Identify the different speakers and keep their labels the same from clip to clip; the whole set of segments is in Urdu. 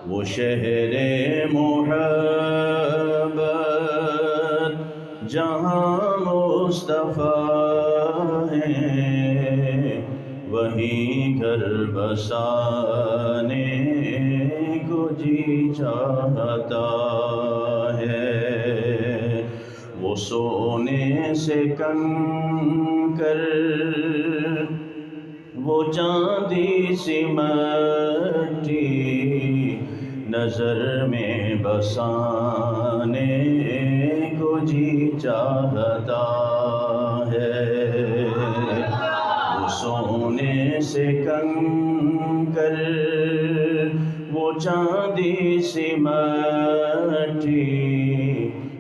Speaker 1: وہ شہر محبت جہاں مصطفیٰ ہے، وہیں گھر بسانے کو جی چاہتا ہے۔ وہ سونے سے کنکر، وہ چاندی سی مٹی، نظر میں بسانے کو جی چاہتا ہے۔ وہ سونے سے کنکر، وہ چاندی سی مٹی،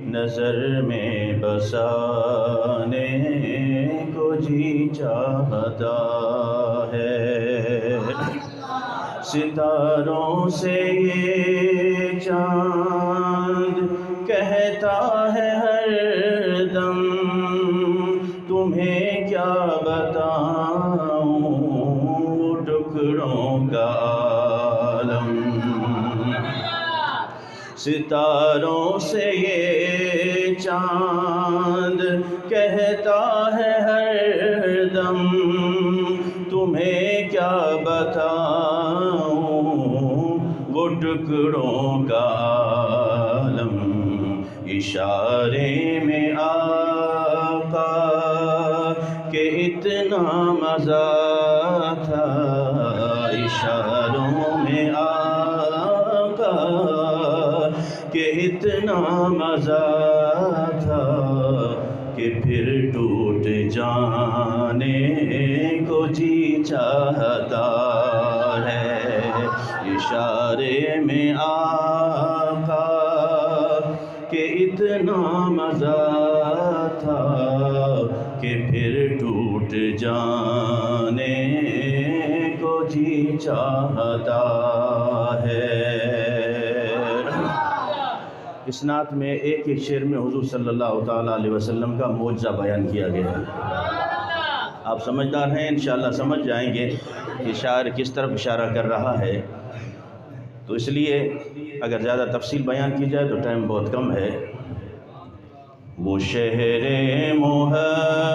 Speaker 1: نظر میں بسانے کو جی چاہتا ہے۔ ستاروں سے یہ چاند کہتا ہے ہر دم، تمہیں کیا بتاؤں ٹکڑوں کا عالم۔ ستاروں سے یہ چاند کہتا ہے ہر دم، تمہیں کیا بتاؤں وہ ٹکڑوں کا عالم۔ اشارے میں آقا کہ اتنا مزہ تھا، اشاروں میں آقا کہ اتنا مزہ تھا کہ پھر ٹوٹ جانے کو جی چاہتا ہے۔ اشارے میں آقا کہ اتنا مزہ تھا کہ پھر ٹوٹ جانے کو جی چاہتا ہے۔ اس نعت میں ایک ایک شعر میں حضور صلی اللہ تعالیٰ علیہ وسلم کا معجزہ بیان کیا گیا ہے۔ آپ سمجھدار ہیں، انشاءاللہ سمجھ جائیں گے کہ شاعر کس طرف اشارہ کر رہا ہے۔ تو اس لیے اگر زیادہ تفصیل بیان کی جائے تو ٹائم بہت کم ہے۔ وہ شہر محبت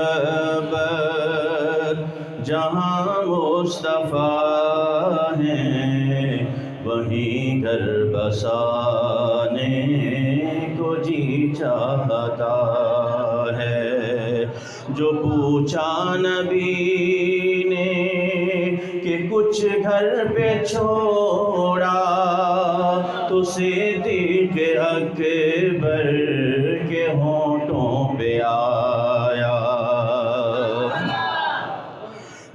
Speaker 1: جہاں مصطفیٰ ہیں، وہیں گھر بسانے کو جی چاہتا ہے۔ جو پوچھا نبی نے کہ کچھ گھر پہ چھوڑا، تو صدیق اکبر کے ہونٹوں پہ آیا۔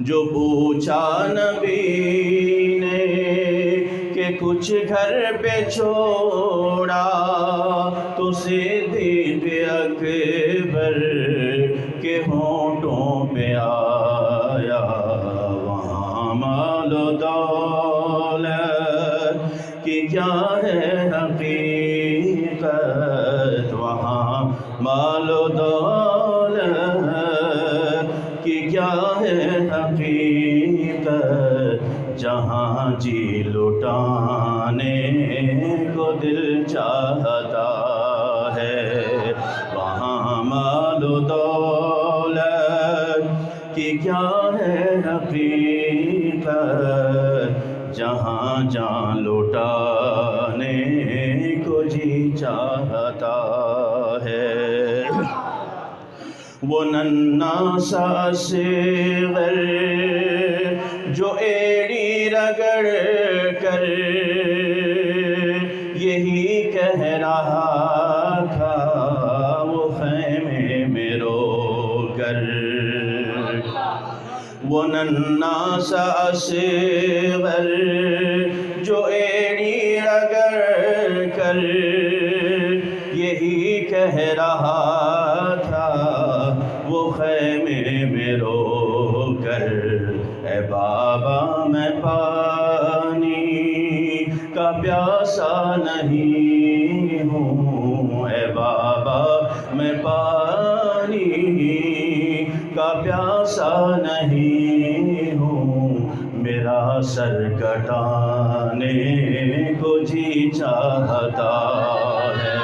Speaker 1: جو پوچھا نبی نے کہ کچھ گھر پہ چھوڑا، تو صدیق اکبر کے ہونٹوں پہ آیا۔ وہاں مال و دولت کی کیا ہے حقیقت، وہاں مال و دولت کی کیا ہے حقیقت، جہاں جی لٹانے کو دل چاہتا ہے۔ وہاں مال و دولت کی کیا ہے حقیقت، جہاں جان لٹانے کو جی چاہتا ہے۔ وہ ننھا سا اصغر جو ایڑی رگڑ کر یہی کہہ رہا تھا، وہ خیمے میں رو کر۔ وہ ننھا سا اصغر جو ایڑی رگڑ کر یہی کہہ رہا تھا، وہ خیمے میں رو کر۔ اے بابا میں پانی کا پیاسا نہیں ہوں، اے بابا میں پانی کا پیاسا نہیں ہوں، میرا سر کٹانے کو جی چاہتا ہے،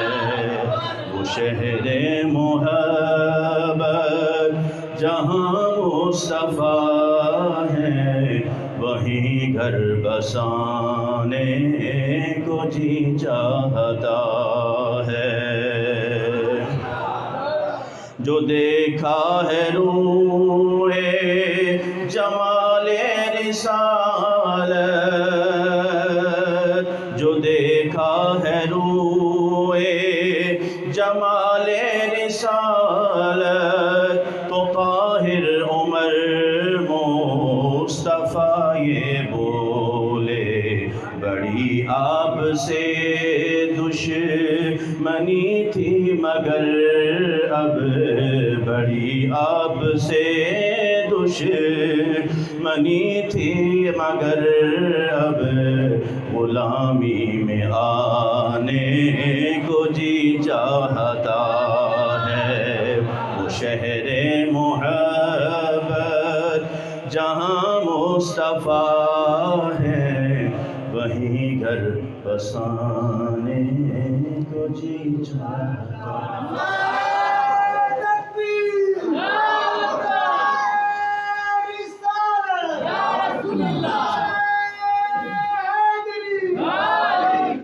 Speaker 1: وہ شہر محبت جہاں مصطفیٰ ہے، وہیں گھر بسانے کو جی چاہتا ہے۔ جو دیکھا ہے روح جمال رسالت، جو دیکھا ہے روح جمال رسالت، تو طاہر عمر مصطفیٰ یہ بولے، بڑی آپ سے دشمنی تھی مگر اب، بڑی آپ سے دشمنی تھی مگر اب، غلامی میں آنے کو جی چاہتا ہے، وہ شہر محبت جہاں مصطفیٰ ہے، وہیں گھر بسانے کو جی چاہتا ہے۔